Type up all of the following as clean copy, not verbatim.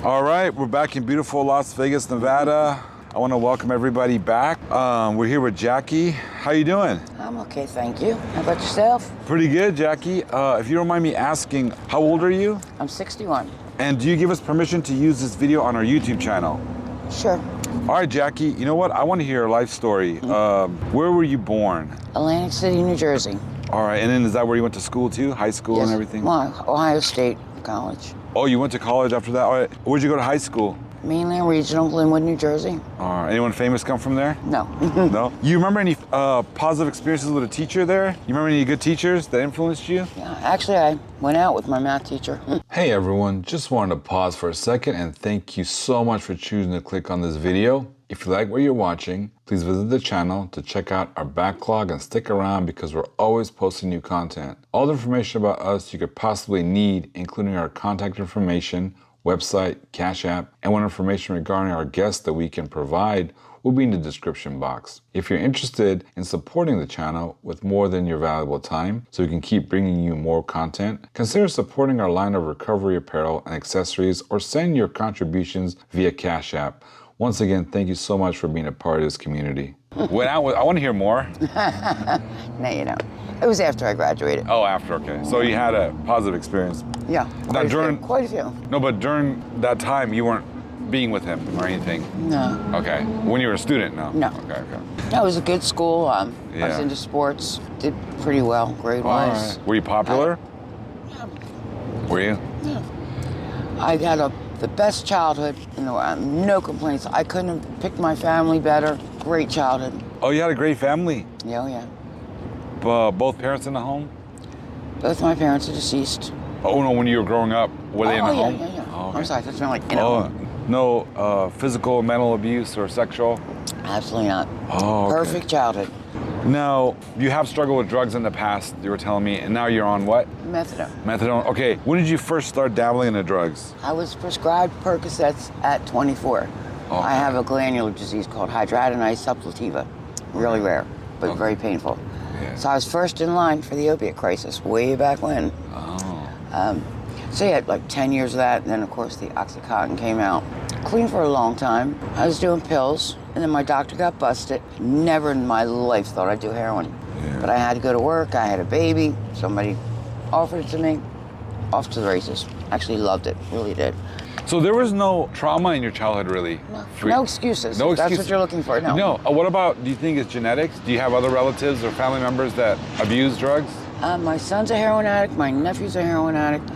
All right, we're back in beautiful Las Vegas, Nevada. I want to welcome everybody back. We're here with Jackie. How you doing? I'm okay, thank you. How about yourself? Pretty good, Jackie. If you don't mind me asking, how old are you? I'm 61. And do you give us permission to use this video on our YouTube channel? Sure. All right, Jackie, you know what? I want to hear your life story. Where were you born? Atlantic City, New Jersey. All right, and then is that where you went to school too? High school and everything? Well, Ohio State College. Oh, you went to college after that? All right. Where'd you go to high school? Mainland Regional, Glenwood, New Jersey. All right. Anyone famous come from there? No. No? You remember any positive experiences with a teacher there? You remember any good teachers that influenced you? Yeah, actually, I went out with my math teacher. Hey everyone, just wanted to pause for a second and thank you so much for choosing to click on this video. If you like what you're watching, please visit the channel to check out our backlog and stick around because we're always posting new content. All the information about us you could possibly need, including our contact information, website, Cash App, and what information regarding our guests that we can provide will be in the description box. If you're interested in supporting the channel with more than your valuable time so we can keep bringing you more content, consider supporting our line of recovery apparel and accessories or send your contributions via Cash App. Once again, thank you so much for being a part of this community. I want to hear more. No, you don't. It was after I graduated. Oh, after, okay. So you had a positive experience. Yeah, quite a few. No, but during that time, you weren't being with him or anything? No. Okay. When you were a student, no? No. Okay. No, it was a good school. I was into sports, did pretty well, grade-wise. Right. Were you popular? Yeah. Were you? Yeah. I had the best childhood in the world. No complaints. I couldn't have picked my family better. Great childhood. Oh, you had a great family? Yeah, oh, yeah. Both parents in the home? Both my parents are deceased. Oh, no, when you were growing up, were they in the home? Yeah. Oh, okay. I'm sorry, that's not like in a home. No physical, mental abuse or sexual? Absolutely not. Oh, okay. Perfect childhood. Now, you have struggled with drugs in the past, you were telling me, and now you're on what? Methadone. Methadone. Okay, when did you first start dabbling into drugs? I was prescribed Percocets at 24. Okay. I have a glandular disease called hidradenitis suppurativa. Really rare, but very painful. Yeah. So I was first in line for the opiate crisis way back when. Oh. So yeah, like 10 years of that, and then of course the Oxycontin came out. Clean for a long time. I was doing pills, and then my doctor got busted. Never in my life thought I'd do heroin. Yeah. But I had to go to work, I had a baby, somebody offered it to me, off to the races. Actually loved it, really did. So there was no trauma in your childhood, really? No excuses. No excuses. That's what you're looking for, no. No, what about, do you think it's genetics? Do you have other relatives or family members that abuse drugs? My son's a heroin addict, my nephew's a heroin addict.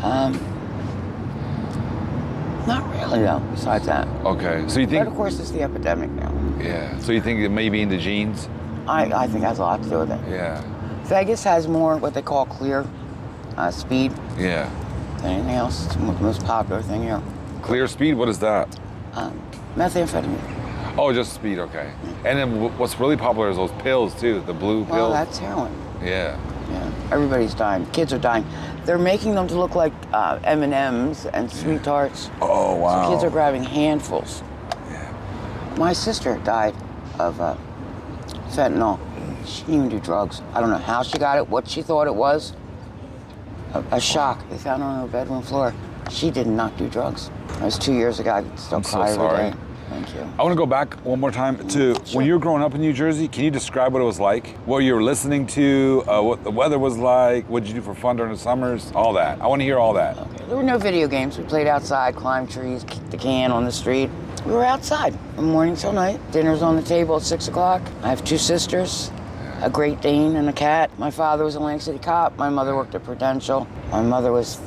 Not really, though, besides that. Okay, so you think... But of course, it's the epidemic now. Yeah, so you think it may be in the genes? I think it has a lot to do with it. Yeah. Vegas has more what they call clear speed. Yeah. Than anything else. It's the most popular thing here. Clear speed, what is that? Methamphetamine. Oh, just speed, okay. And then what's really popular is those pills, too, the blue pills. Well, that's heroin. Yeah. Yeah, everybody's dying. Kids are dying. They're making them to look like M&Ms and Sweet Tarts. Oh, wow. So kids are grabbing handfuls. Yeah. My sister died of fentanyl. She didn't even do drugs. I don't know how she got it, what she thought it was. A shock. They found her on her bedroom floor. She did not do drugs. That was 2 years ago. I still cry every day. Thank you. I want to go back one more time to when you were growing up in New Jersey. Can you describe what it was like? What you were listening to, what the weather was like, what did you do for fun during the summers, all that. I want to hear all that. Okay. There were no video games. We played outside, climbed trees, kicked the can on the street. We were outside from morning till night. Dinner's on the table at 6 o'clock. I have two sisters, a Great Dane and a cat. My father was a Atlantic City cop. My mother worked at Prudential. My mother was,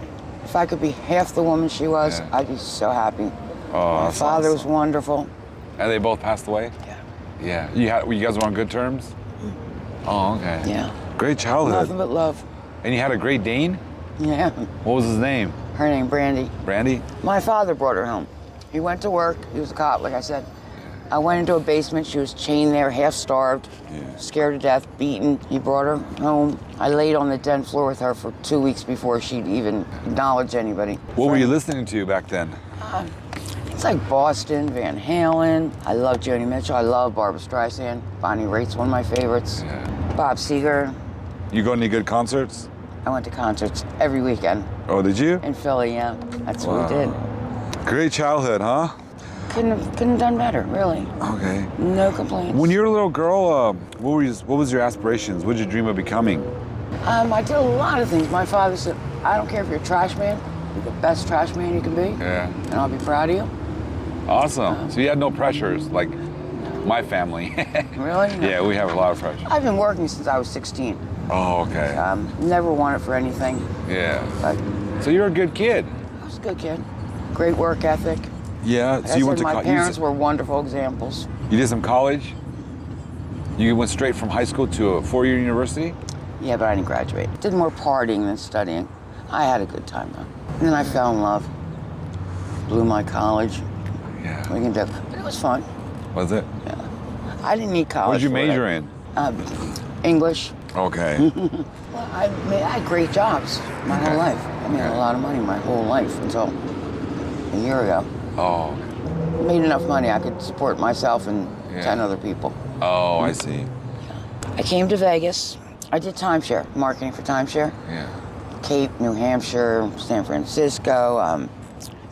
if I could be half the woman she was, I'd be so happy. Oh, my father was wonderful. And they both passed away? Yeah. Yeah. You guys were on good terms? Oh, okay. Yeah. Great childhood. Nothing but love. And you had a Great Dane? Yeah. What was his name? Her name, Brandy. Brandy? My father brought her home. He went to work. He was a cop, like I said. I went into a basement. She was chained there, half starved, scared to death, beaten. He brought her home. I laid on the den floor with her for 2 weeks before she'd even acknowledge anybody. What were you listening to back then? It's like Boston, Van Halen. I love Joni Mitchell. I love Barbra Streisand. Bonnie Raitt's one of my favorites. Yeah. Bob Seger. You go to any good concerts? I went to concerts every weekend. Oh, did you? In Philly, yeah. That's what we did. Great childhood, huh? Couldn't have done better, really. Okay. No complaints. When you were a little girl, what was your aspirations? What did you dream of becoming? I did a lot of things. My father said, I don't care if you're a trash man, you're the best trash man you can be, Yeah. and I'll be proud of you. Awesome. So you had no pressures like my family. Really? No. Yeah, we have a lot of pressure. I've been working since I was 16. Oh, okay. Never wanted for anything, Yeah. but So you're a good kid. I was a good kid. Great work ethic. Yeah. Like So I you said, went to my college. parents were wonderful examples. You did some college. You went straight from high school to a 4-year university. Yeah, but I didn't graduate. Did more partying than studying. I had a good time though. And then I fell in love. Blew my college. Yeah. What are you gonna do? But it was fun. Was it? Yeah. I didn't need college. What did you for it. major in? English. Okay. Well, I had great jobs my whole life. I made a lot of money my whole life until a year ago. Oh. Made enough money I could support myself and 10 other people. Oh, I see. I came to Vegas. I did timeshare, marketing for timeshare. Yeah. Cape, New Hampshire, San Francisco,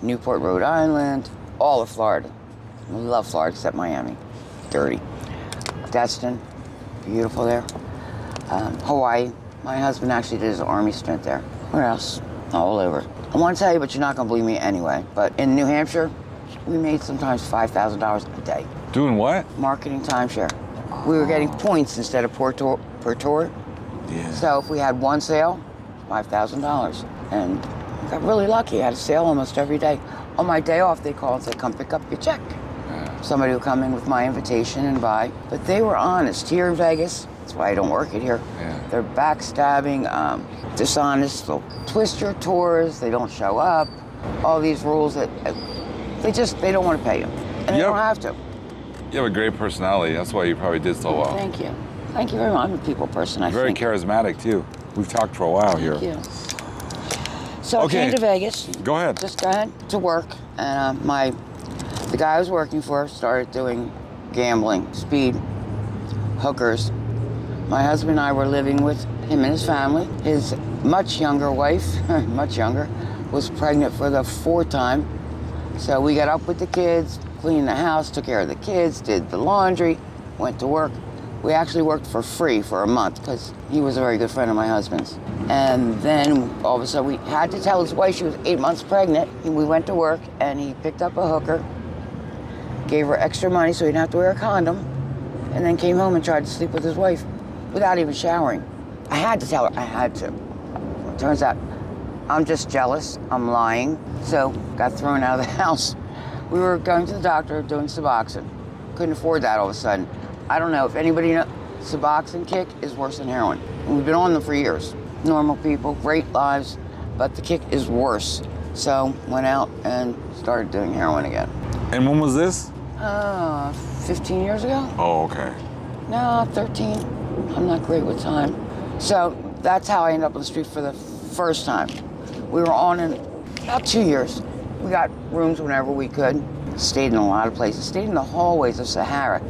Newport, Rhode Island, all of Florida. I love Florida except Miami. Dirty. Destin, beautiful there. Hawaii. My husband actually did his army stint there. Where else? All over. I want to tell you, but you're not going to believe me anyway. But in New Hampshire, we made sometimes $5,000 a day. Doing what? Marketing timeshare. We were getting points instead of per tour. Yeah. So if we had one sale, $5,000. And I got really lucky. I had a sale almost every day. On my day off, they call and say, come pick up your check. Somebody would come in with my invitation and buy. But they were honest. Here in Vegas, that's why I don't work it here. Yeah. They're backstabbing, dishonest. They'll twist your tours. They don't show up. All these rules that they don't want to pay you. And they don't have to. You have a great personality. That's why you probably did so well. Thank you. Thank you very much. I'm a people person, I Very think. charismatic, too. We've talked for a while here. Thank you. So Okay. I came to Vegas. Go ahead. Just go ahead to work. And the guy I was working for started doing gambling, speed, hookers. My husband and I were living with him and his family. His much younger wife, much younger, was pregnant for the 4th time. So we got up with the kids, cleaned the house, took care of the kids, did the laundry, went to work. We actually worked for free for a month because he was a very good friend of my husband's. And then all of a sudden we had to tell his wife she was 8 months pregnant. We went to work and he picked up a hooker, gave her extra money so he didn't have to wear a condom, and then came home and tried to sleep with his wife without even showering. I had to tell her, I had to. It turns out I'm just jealous, I'm lying, so got thrown out of the house. We were going to the doctor doing Suboxone. Couldn't afford that all of a sudden. I don't know if anybody knows, Suboxone kick is worse than heroin. And we've been on them for years. Normal people, great lives, but the kick is worse. So went out and started doing heroin again. And when was this? 15 years ago? Oh, okay. No, 13. I'm not great with time. So that's how I ended up on the street for the first time. We were on in about 2 years. We got rooms whenever we could. Stayed in a lot of places. Stayed in the hallways of Sahara.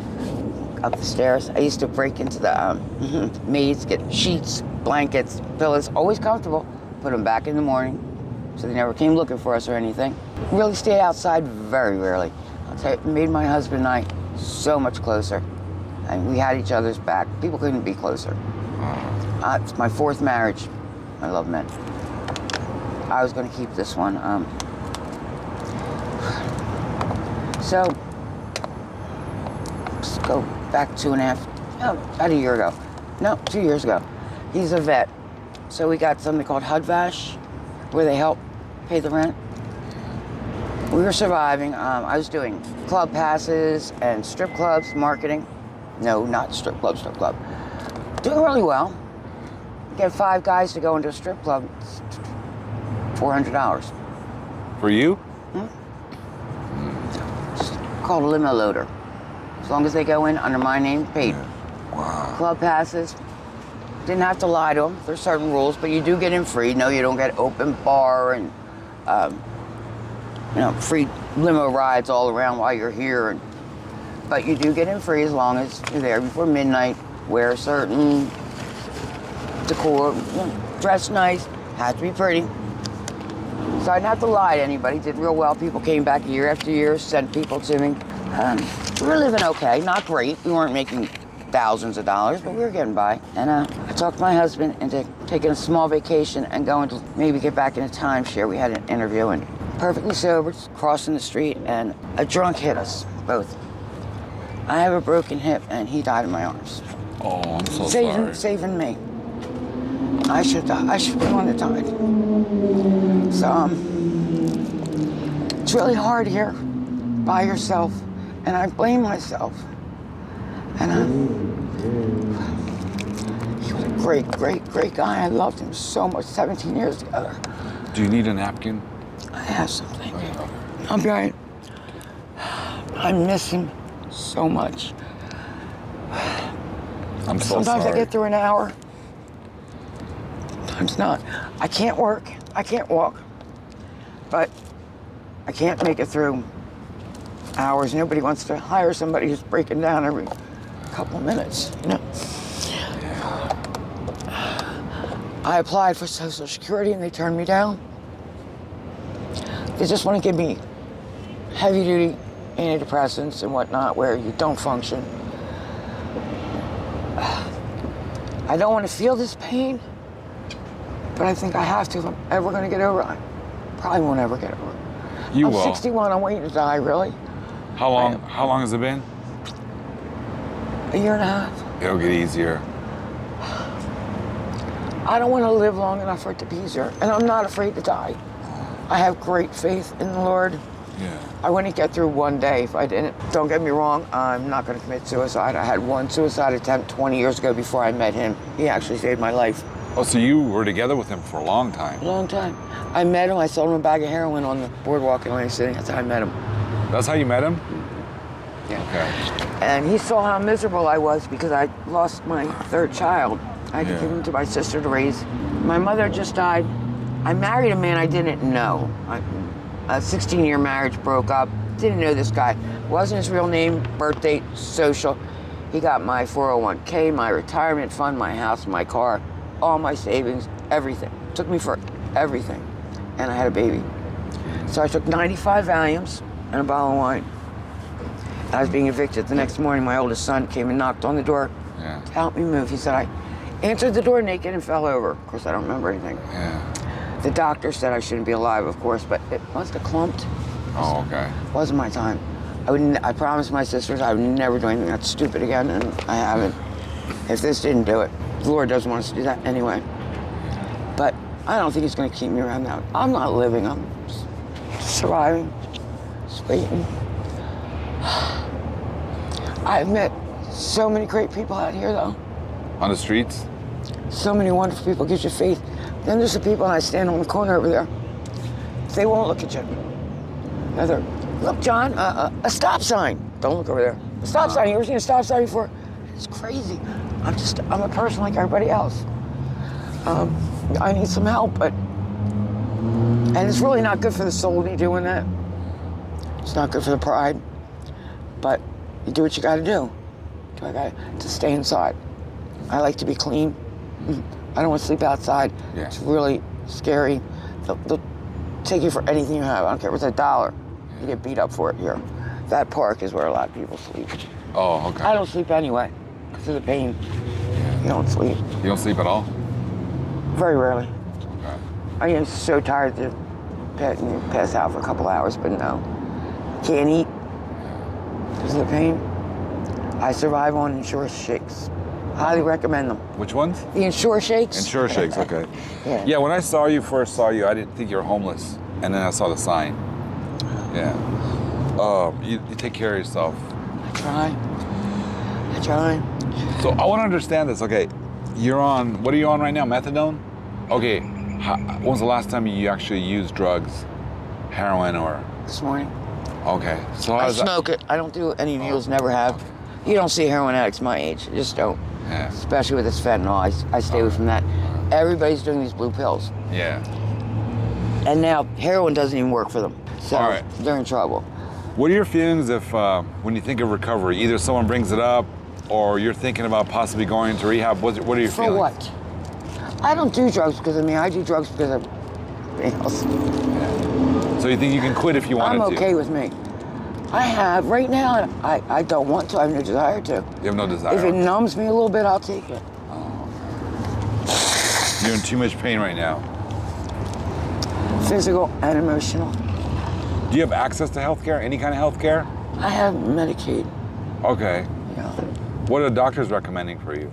Up the stairs. I used to break into the maids, get sheets, blankets, pillows, always comfortable. Put them back in the morning, so they never came looking for us or anything. Really stayed outside very rarely. I'll tell you, it made my husband and I so much closer. And we had each other's back. People couldn't be closer. It's my 4th marriage. I love men. I was going to keep this one. So, let's go back about a year ago. No, 2 years ago. He's a vet. So we got something called HUD-VASH, where they help pay the rent. We were surviving. I was doing club passes and strip clubs, marketing. No, not strip club. Doing really well. Get 5 guys to go into a strip club, $400. For you? It's called a limo loader. As long as they go in under my name, paid. Wow. Club passes. Didn't have to lie to them. There's certain rules, but you do get in free. No, you don't get open bar and free limo rides all around while you're here. But you do get in free as long as you're there before midnight. Wear certain decor, dress nice, have to be pretty. So I didn't have to lie to anybody. Did real well. People came back year after year, sent people to me. We were living okay, not great. We weren't making thousands of dollars, but we were getting by. And I talked my husband into taking a small vacation and going to maybe get back in a timeshare. We had an interview, and perfectly sober, crossing the street, and a drunk hit us both. I have a broken hip, and he died in my arms. Oh, I'm so sorry. Saving me. I should die. I should be the one that died. So it's really hard here by yourself, and I blame myself. And he was a great guy. I loved him so much. 17 years together. Do you need a napkin? I have something. I'll be right. I miss him so much. I'm so Sometimes sorry. I get through an hour. Sometimes not. I can't work. I can't walk. But I can't make it through hours. Nobody wants to hire somebody who's breaking down every couple of minutes, you know. I applied for Social Security and they turned me down. They just want to give me heavy-duty antidepressants and whatnot where you don't function. I don't want to feel this pain, but I think I have to if I'm ever going to get over it. I probably won't ever get over it. You I'm will. 61, I'm waiting to die, really. How long has it been? A year and a half. It'll get easier. I don't want to live long enough for it to be easier, and I'm not afraid to die. I have great faith in the Lord. Yeah. I wouldn't get through one day if I didn't. Don't get me wrong, I'm not going to commit suicide. I had one suicide attempt 20 years ago before I met him. He actually saved my life. Oh, so you were together with him for a long time. A long time. I met him, I sold him a bag of heroin on the boardwalk in Atlantic City. That's how I met him. That's how you met him? Yeah. Okay. And he saw how miserable I was because I lost my third child. I had to give him to my sister to raise. My mother just died. I married a man I didn't know. A 16-year marriage broke up. Didn't know this guy. Wasn't his real name, birth date, social. He got my 401k, my retirement fund, my house, my car, all my savings, everything. Took me for everything. And I had a baby. So I took 95 Valiums and a bottle of wine. I was being evicted. The next morning, my oldest son came and knocked on the door to help me move. He said, I answered the door naked and fell over. Of course, I don't remember anything. Yeah. The doctor said I shouldn't be alive, of course, but it must have clumped. Oh, okay. It wasn't my time. I promised my sisters I would never do anything that stupid again, and I haven't. If this didn't do it, the Lord doesn't want us to do that anyway. But I don't think he's going to keep me around now. I'm not living. I'm surviving, just waiting. I've met so many great people out here, though. On the streets? So many wonderful people. Gives you faith. Then there's the people, and I stand on the corner over there. They won't look at you. They're, look, John, a stop sign. Don't look over there. A stop sign. You ever seen a stop sign before? It's crazy. I'm a person like everybody else. I need some help, and it's really not good for the soul to be doing that. It's not good for the pride, but you do what you got to do. I got to stay inside. I like to be clean. I don't want to sleep outside. Yeah. It's really scary. They'll take you for anything you have. I don't care if it's $1. You get beat up for it here. That park is where a lot of people sleep. Oh, okay. I don't sleep anyway because of the pain. You don't sleep. You don't sleep at all? Very rarely. Okay. I am so tired to pass out for a couple hours, but no. Can't eat because of the pain. I survive on Ensure shakes. Highly recommend them. Which ones? The Ensure shakes. Ensure shakes, okay. Yeah. When I first saw you, I didn't think you were homeless. And then I saw the sign. Yeah. You take care of yourself. I try. So I want to understand this. Okay, what are you on right now? Methadone? Okay, when was the last time you actually used drugs? Heroin or? This morning. Okay, so I smoke it. I don't do any needles, never have. You don't see heroin addicts my age. You just don't. Yeah. Especially with this fentanyl. I stay away from that. Everybody's doing these blue pills. Yeah. And now heroin doesn't even work for them. So All right. they're in trouble. What are your feelings if, when you think of recovery, either someone brings it up or you're thinking about possibly going into rehab? What are your feelings? For what? I don't do drugs because of me. I do drugs because of anything else. So you think you can quit if you wanted to? I'm okay with me. I have, right now, I don't want to. I have no desire to. You have no desire? If it numbs me a little bit, I'll take it. You're in too much pain right now. Physical and emotional. Do you have access to health care? Any kind of health care? I have Medicaid. Okay. Yeah. What are the doctors recommending for you?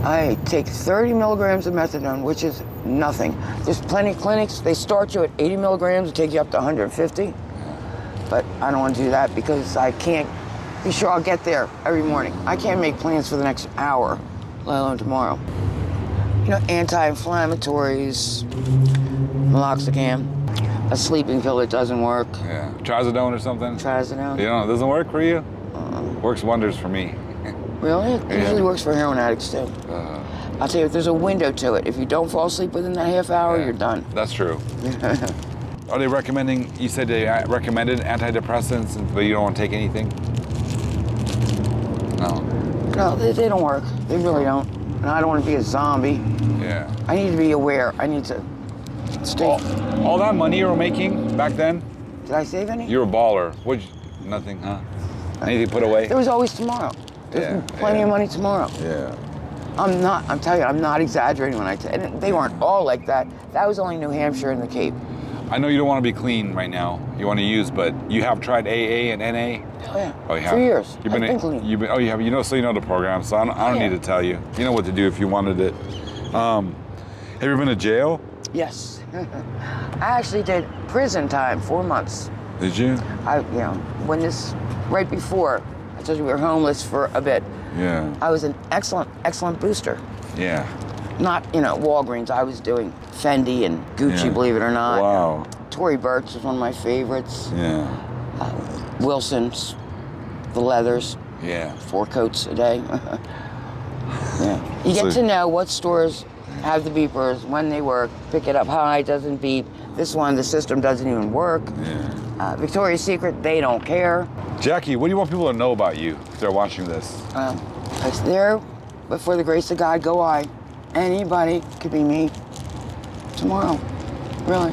I take 30 milligrams of methadone, which is nothing. There's plenty of clinics, they start you at 80 milligrams and take you up to 150. But I don't want to do that because I can't be sure I'll get there every morning. I can't make plans for the next hour, let alone tomorrow. You know, anti-inflammatories, meloxicam, a sleeping pill that doesn't work. Yeah. Trazodone or something? Trazodone. You know, it doesn't work for you? Works wonders for me. Really? It usually works for heroin addicts too. I'll tell you, there's a window to it. If you don't fall asleep within that half hour, you're done. That's true. Are they recommending, you said they recommended antidepressants, but you don't want to take anything? No. No, they don't work. They really don't. And I don't want to be a zombie. Yeah. I need to be aware. I need to stay. All that money you were making back then? Did I save any? You're a baller. Nothing, huh? Anything put away? There was always tomorrow. There's plenty of money tomorrow. Yeah. I'm telling you, I'm not exaggerating when I tell you. And they weren't all like that. That was only New Hampshire and the Cape. I know you don't want to be clean right now. You want to use, but you have tried AA and NA? Oh yeah. Oh, you have? For years. You've been clean. you have. You know, so you know the program. So I don't need to tell you. You know what to do if you wanted it. Have you ever been to jail? Yes. I actually did prison time, 4 months. Did you? Right before, I told you we were homeless for a bit. Yeah. I was an excellent booster. Yeah. Not, Walgreens. I was doing Fendi and Gucci, believe it or not. Wow. Tory Burch was one of my favorites. Yeah. Wilson's, the leathers. Yeah. 4 coats a day. Yeah. You get to know what stores have the beepers, when they work, pick it up high, doesn't beep. This one, the system doesn't even work. Yeah. Victoria's Secret, they don't care. Jackie, what do you want people to know about you if they're watching this? It's there, but for the grace of God, go I. Anybody could be me tomorrow. Really.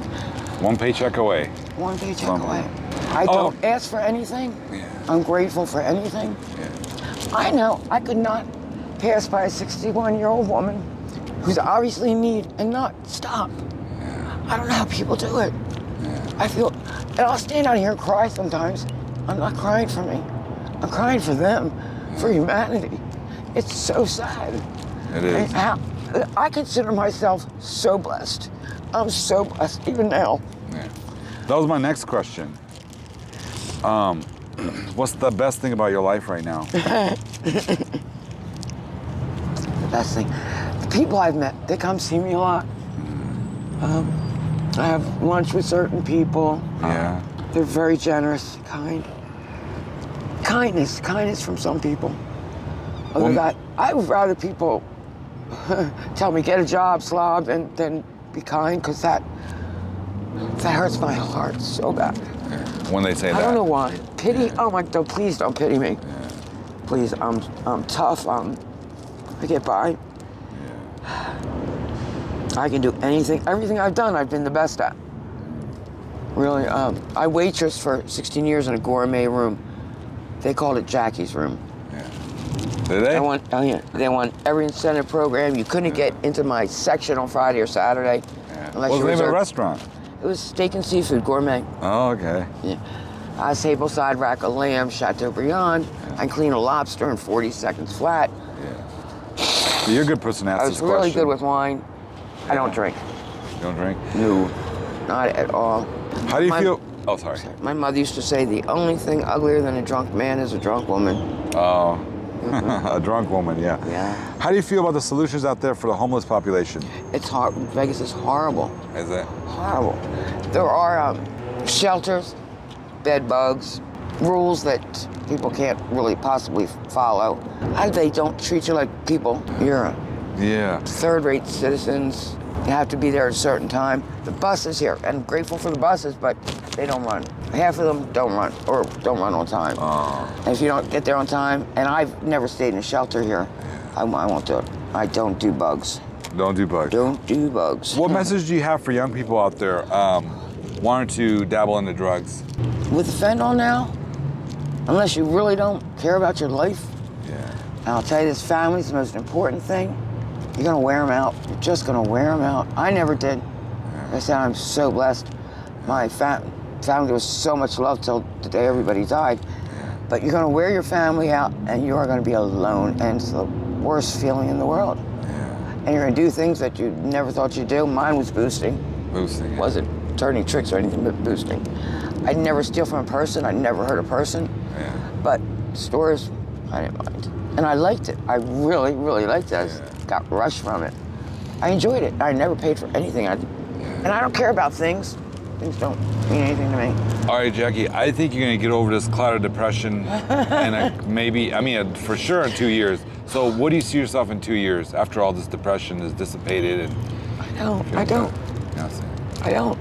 One paycheck away. One paycheck away. I don't ask for anything. Yeah. I'm grateful for anything. Yeah. I know I could not pass by a 61-year-old woman who's obviously in need and not stop. Yeah. I don't know how people do it. Yeah. I feel, and I'll stand out here and cry sometimes. I'm not crying for me. I'm crying for them, for humanity. It's so sad. It is. I consider myself so blessed. I'm so blessed, even now. Yeah. That was my next question. What's the best thing about your life right now? The best thing. The people I've met, they come see me a lot. I have lunch with certain people. Yeah. They're very generous, kind. Kindness from some people. Other than that, I would rather people tell me get a job, slob, and then be kind, because that hurts my heart so bad. When they say that. I don't know why. Pity? Oh my God! Please don't pity me. Yeah. Please, I'm tough. I get by. Yeah. I can do anything. Everything I've done, I've been the best at. Really, I waitressed for 16 years in a gourmet room. They called it Jackie's room. Yeah. Did they? They won every incentive program. You couldn't get into my section on Friday or Saturday. Yeah. Unless What's you the name of the reserved. restaurant? It was steak and seafood, gourmet. Oh, okay. Yeah. I table side rack of lamb, Chateaubriand. Yeah. I clean a lobster in 40 seconds flat. Yeah. So you're a good person to ask I this was really question. good with wine. I don't drink. You don't drink? No, not at all. How do you feel? Oh, sorry. My mother used to say the only thing uglier than a drunk man is a drunk woman. Oh, a drunk woman, yeah. Yeah. How do you feel about the solutions out there for the homeless population? It's hard. Vegas is horrible. Is it? Horrible. There are shelters, bed bugs, rules that people can't really possibly follow. They don't treat you like people. You're Yeah. third-rate citizens. You have to be there at a certain time. The buses here, and I'm grateful for the buses, but they don't run. Half of them don't run, or don't run on time. And if you don't get there on time, and I've never stayed in a shelter here, I won't do it. I don't do bugs. Don't do bugs. Don't do bugs. What message do you have for young people out there wanting to dabble into drugs? With fentanyl now, unless you really don't care about your life, and I'll tell you this, family's the most important thing. You're gonna wear them out. You're just gonna wear them out. I never did. Like I said, I'm so blessed. My family was so much love till the day everybody died. But you're gonna wear your family out and you are gonna be alone, and it's the worst feeling in the world. And you're gonna do things that you never thought you'd do. Mine was boosting. Boosting. Yeah. Wasn't turning tricks or anything, but boosting. I'd never steal from a person. I never hurt a person. Yeah. But stores, I didn't mind. And I liked it. I really, really liked it. I got rushed from it. I enjoyed it. I never paid for anything. And I don't care about things. Things don't mean anything to me. All right, Jackie, I think you're gonna get over this cloud of depression for sure in 2 years. So what do you see yourself in 2 years after all this depression is dissipated? And I don't. I don't.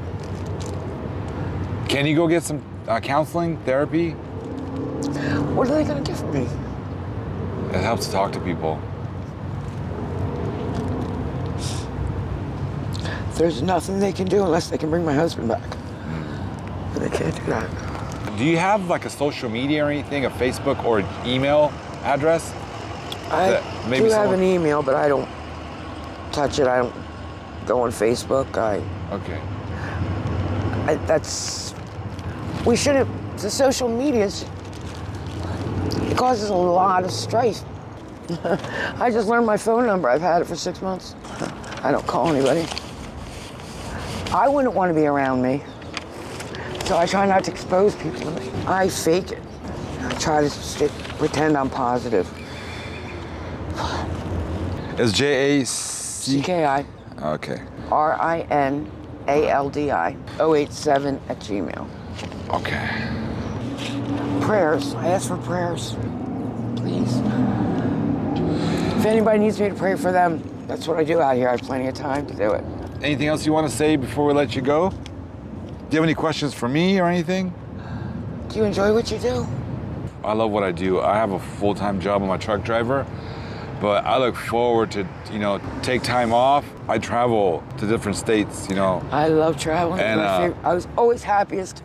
Can you go get some counseling, therapy? What are they gonna give me? It helps to talk to people. There's nothing they can do unless they can bring my husband back. But they can't do that. Do you have like a social media or anything, a Facebook or email address? I do have an email, but I don't touch it. I don't go on Facebook. Okay. We shouldn't, the social media, it causes a lot of strife. I just learned my phone number. I've had it for 6 months. I don't call anybody. I wouldn't want to be around me, so I try not to expose people to me. I fake it. I try to pretend I'm positive. Is J-A-C? CKI. Okay. RINALDI 087@gmail. Okay. Prayers. I ask for prayers. Please. If anybody needs me to pray for them, that's what I do out here. I have plenty of time to do it. Anything else you want to say before we let you go? Do you have any questions for me or anything? Do you enjoy what you do? I love what I do. I have a full-time job. I'm a truck driver, but I look forward to, take time off. I travel to different states, I love traveling. And, I was always happiest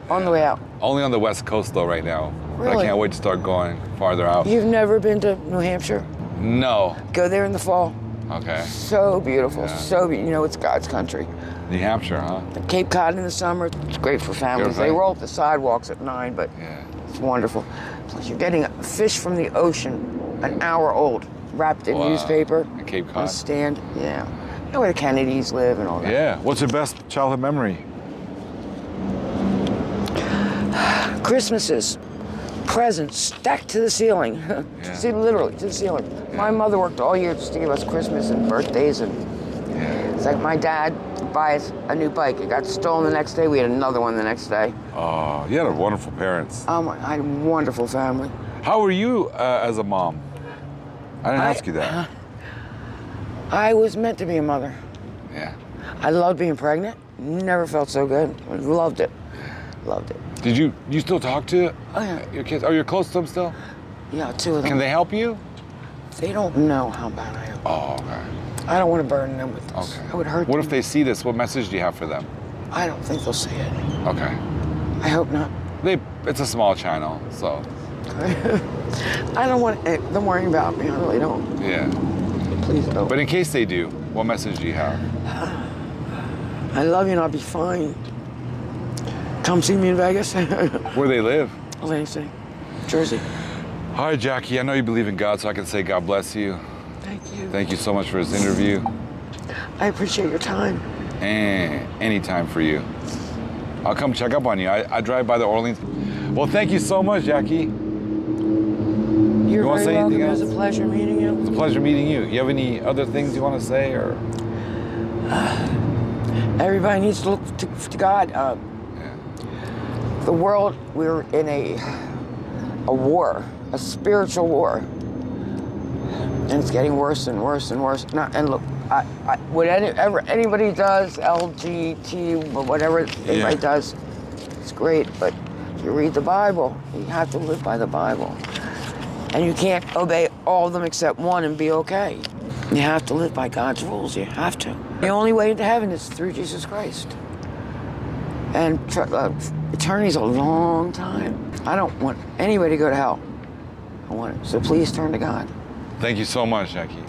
on the way out. Only on the West Coast though right now. But I Really? can't wait to start going farther out. You've never been to New Hampshire? No. Go there in the fall. Okay. So beautiful, Yeah. it's God's country. New Hampshire, huh? Cape Cod in the summer, it's great for families. Good, right? They roll up the sidewalks at 9, but Yeah. it's wonderful. Plus you're getting fish from the ocean, an hour old, wrapped in Wow. newspaper. In Cape On Cod? a stand, yeah. You know where the Kennedys live and all that. Yeah. What's your best childhood memory? Christmases, presents stacked to the ceiling. See, literally to the ceiling. My mother worked all year just to give us Christmas and birthdays, and it's like my dad buys a new bike. It got stolen the next day. We had another one the next day. Oh, you had wonderful parents. I had a wonderful family. How were you as a mom? I didn't ask you that. I was meant to be a mother. Yeah. I loved being pregnant. Never felt so good. Loved it. Loved it. Did you still talk to yeah. your kids? Are you close to them still? Yeah, 2 of them. Can they help you? They don't know how bad I am. Oh, okay. I don't want to burden them with this. Okay. I would hurt What them. if they see this? What message do you have for them? I don't think they'll see it. Okay. I hope not. It's a small channel, so. I don't want them worrying about me. I really don't. Yeah. Please don't. But in case they do, what message do you have? I love you and I'll be fine. Come see me in Vegas. Where they live? Atlantic City, Jersey. All right, Jackie, I know you believe in God, so I can say God bless you. Thank you. Thank you so much for this interview. I appreciate your time. And anytime for you. I'll come check up on you. I drive by the Orleans. Well, thank you so much, Jackie. You're wanna very say anything welcome. It was else? a pleasure meeting you. It's a pleasure meeting you. You have any other things you want to say, or? Everybody needs to look to God. The world, we're in a war, a spiritual war. And it's getting worse and worse and worse. And look, whatever anybody does, LGBT, whatever anybody does, it's great. But if you read the Bible, you have to live by the Bible. And you can't obey all of them except one and be okay. You have to live by God's rules. You have to. The only way to heaven is through Jesus Christ. And eternity's a long time. I don't want anybody to go to hell. I want it. So please turn to God. Thank you so much, Jackie.